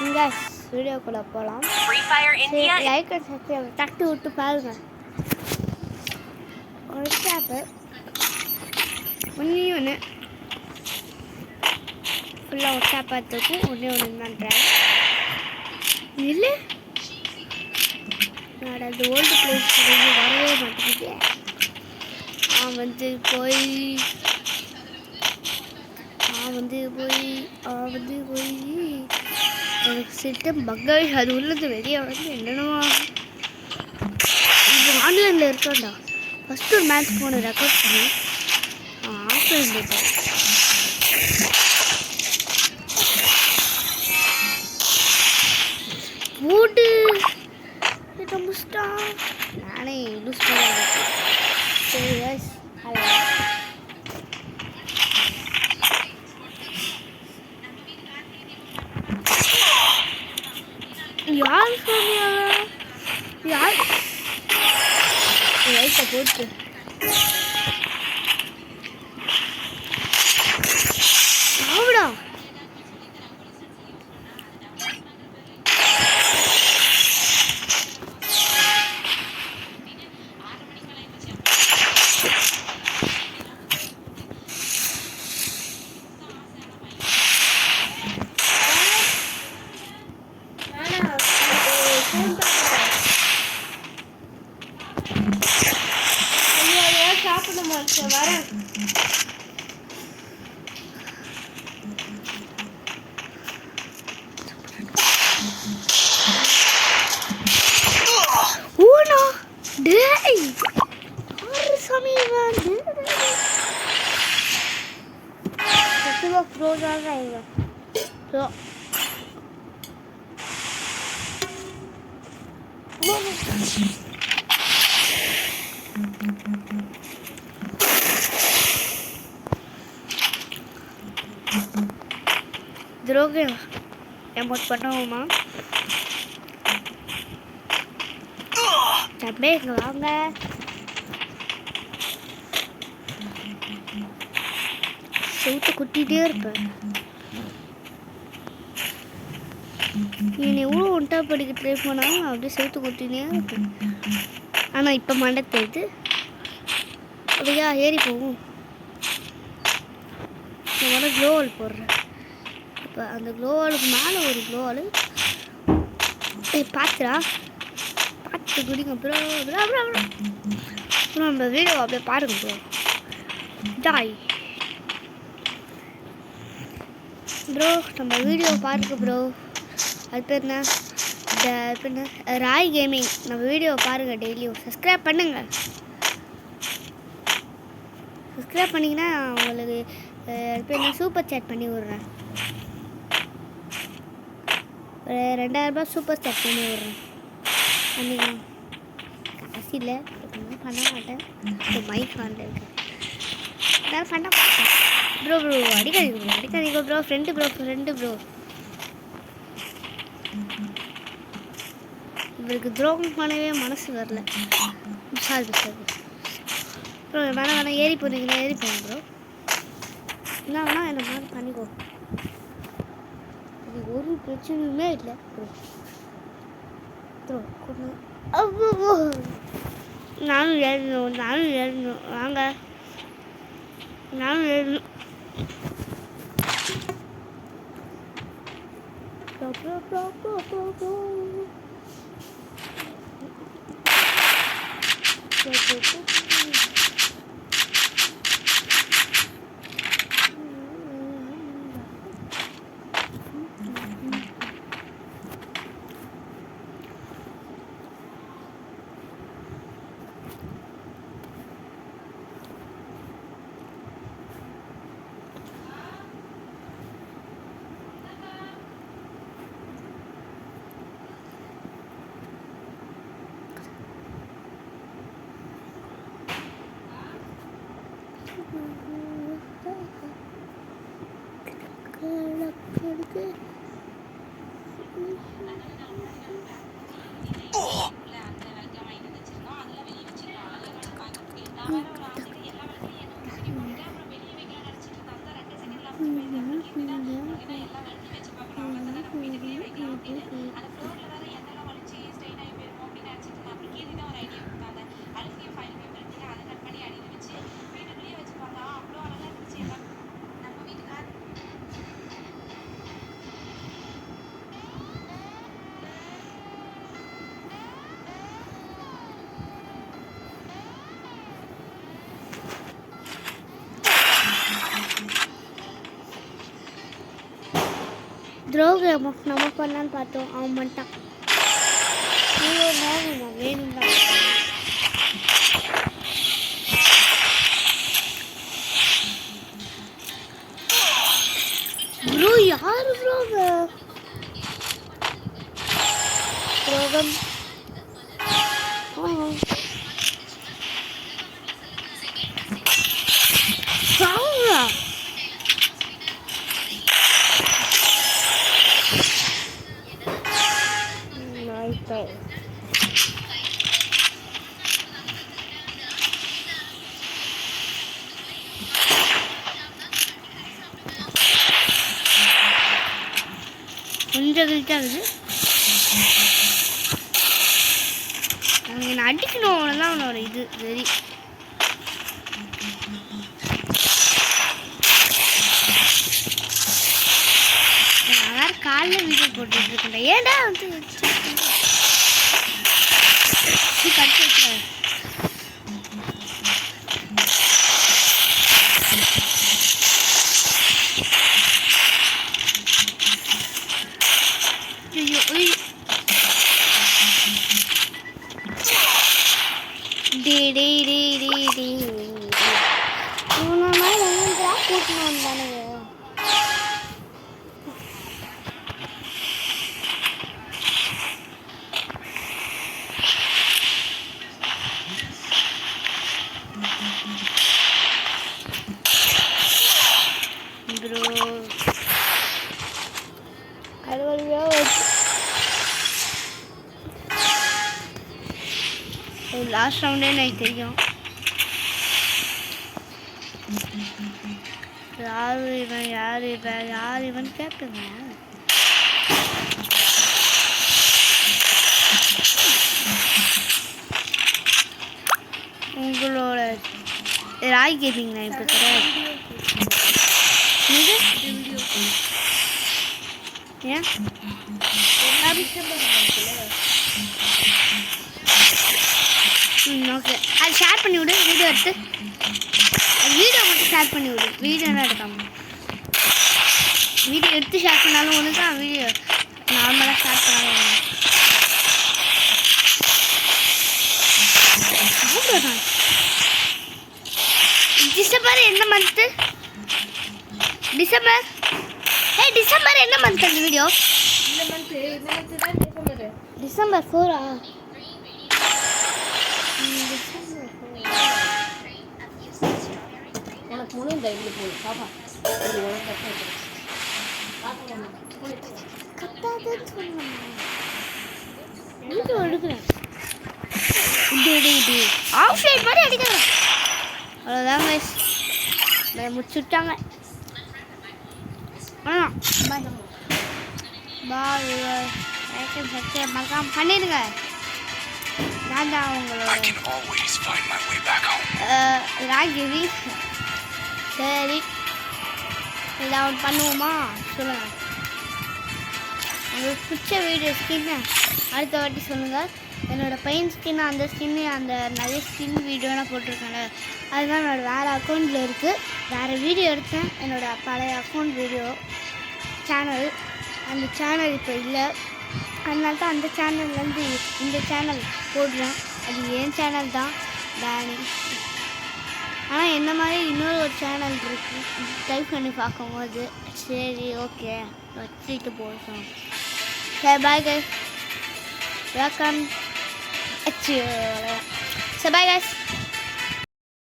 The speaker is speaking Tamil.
guys, வீடியோக்குள்ள போகலாம். லைக் அண்ட் சப்ஸ்கிரைப் தட்டி விட்டு பாருங்க. ஒரு ஸ்டாப்பு ஒன்று ஃபுல்லாக ஒட்டா பார்த்துக்கும் ஒன்று பண்ணுறேன் இல்லை நான் அந்த ஓல்டு பிளேஸ் வரவே மாட்டேங்குது. நான் வந்து போய் எனக்கு சிஸ்டம் பக்கவே அது உள்ளது வெளியே வந்து என்னென்னோ இது ஆன்லைனில் இருக்காண்டா. ஃபஸ்ட்டு ஒரு மேட்ச் போன ரெக்கார்ட் பண்ணி ஆஃப்லைன் போயிட்டேன். போட்டு முடிச்சிட்டா நானே லூஸ் பண்ண. சரி எஸ் ஹலோ யார் சொன்னியா யார் லைட்டை போட்டு ஆவிடா வரேன். ஊனா டேய் ஆறு சமயம் சும்மா ஃப்ரோஸாக ஆயிடுங்க. துரோகம் எமோட் பண்ணுவோமா? தம்பி இங்கே வாங்க. செவுத்து குத்திட்டே இருப்பேன். நீ எவ்வளோ ஒன்ட்டா படிக்க ட்ரை பண்ணாலும் அப்படியே செவுத்து குத்தினே இருப்பேன். ஆனால் இப்போ மண்டை தெரியுது. அப்படியா ஏறி போகும். நான் க்ளோவால் போடுறேன். இப்போ அந்த க்ளோவாலுக்கு மேலே ஒரு க்ளோவால் பார்த்துடா பார்த்து குடிங்க ப்ரோ. அப்புறம் நம்ம வீடியோ அப்படியே பாருங்க ப்ரோ. டாய் ப்ரோ நம்ம வீடியோ பாருங்க ப்ரோ. அது பேர் என்ன ராய் கேமிங். நம்ம வீடியோ பாருங்கள் டெய்லியும். சப்ஸ்கிரைப் பண்ணுங்கள். சப்ஸ்கிரைப் பண்ணிங்கன்னா உங்களுக்கு பேர் நான் சூப்பர் சேட் பண்ணி விட்றேன். ஒரு 2000 ரூபாய் சூப்பர் சேட் பண்ணி விட்றேன். பண்ணிக்கலாம். காசு இல்லை பண்ண மாட்டேன். மைக் ஆன்ல இருக்கேன். எதாவது பண்ண மாட்டேன் ப்ரோ. அடிக்காதீங்க ப்ரோ. Friend bro. இவருக்கு துரோகம் பண்ணவே மனசு வரல. Sorry bro. வேணாம் ஏறி போனீங்கன்னா ஏறி போங்க ப்ரோ. என்ன வேணால் என்ன மாதிரி பண்ணிக்கோ. இது ஒரு பிரச்சனையுமே இல்லை ப்ரோ. நானும் ஏறணும் வாங்க. நானும் ஏறணும். துரோகம் நம்ம பண்ணலான்னு பார்த்தோம், அவன் பண்ணிட்டான். ஐயோ நோவுமா வேணும் தான். ப்ரோ யாரு துரோகம்? கொஞ்சம் கிழிச்சாகுது. நான் அடிக்கணும், அவ்வளோதான் அவனோட இது வெறி. நான் வேறு காலையில் வீடியோ போட்டுட்ருக்கேன். ஏன்டா வந்து கட்டு வச்சுருவேன். கூட்டணும் தானே ப்ரோ. கடவுளையோ லாஸ்ட் ரவுண்டே எனக்கு தெரியும். யார் இவன் கேட்குங்க. உங்களோட ராய் கேட்பீங்களா இப்போ கிடையாது. ஏன் ஓகே, அது ஷேர் பண்ணி விடு. வீடியோ எடுத்து வீடியோ மட்டும் ஷேர் பண்ணி விடு. வீடியோலாம் எடுக்காம வீடியோ எடுத்து ஷேர் பண்ணாலும் ஒன்று தான், வீடியோ நார்மலாக ஷேர் பண்ணாலும் ஒன்று. டிசம்பர் என்ன மந்த்து? டிசம்பர் டிசம்பர் என்ன மந்த்? அந்த வீடியோ டிசம்பர் 4ஆ? உனக்கு முழு இந்த இது போதும் பாப்பா. வீடியோ எடுக்கிறேன். ஆஃப்லைன் மாதிரி அடிக்கிறேன். அவ்வளோதான் கைஸ், முடிச்சுட்டாங்க. பாய் மறக்காம பண்ணிடுங்க. நான் தான் உங்களோட ராகிவி. சரி, ஏதாவது பண்ணுவோமா சொல்லுங்கள். உங்களுக்கு பிடிச்ச வீடியோ ஸ்கின்னு அடுத்த வாட்டி சொல்லுங்கள். என்னோடய பையன் ஸ்கின்னு அந்த ஸ்கின்னு அந்த நிறைய ஸ்கின் வீடியோலாம் போட்டிருக்கேன்ல, அதுதான் என்னோடய வேறு அக்கௌண்ட்டில் இருக்குது. வேறு வீடியோ எடுத்தேன், என்னோடய பழைய அக்கௌண்ட் வீடியோ சேனல். அந்த சேனல் இப்போ இல்லை, அதனால தான் அந்த சேனல்லேருந்து இந்த சேனல் போடுறேன். அது என் சேனல் தான், டேனி. ஆனால் என்ன மாதிரி இன்னொரு ஒரு சேனல் இருக்குது, டைப் பண்ணி பார்க்கும்போது சரி ஓகே வச்சுட்டு போகிறோம். சரி பாய் கைஸ், வெல்கம். சரி பாய் கைஸ்.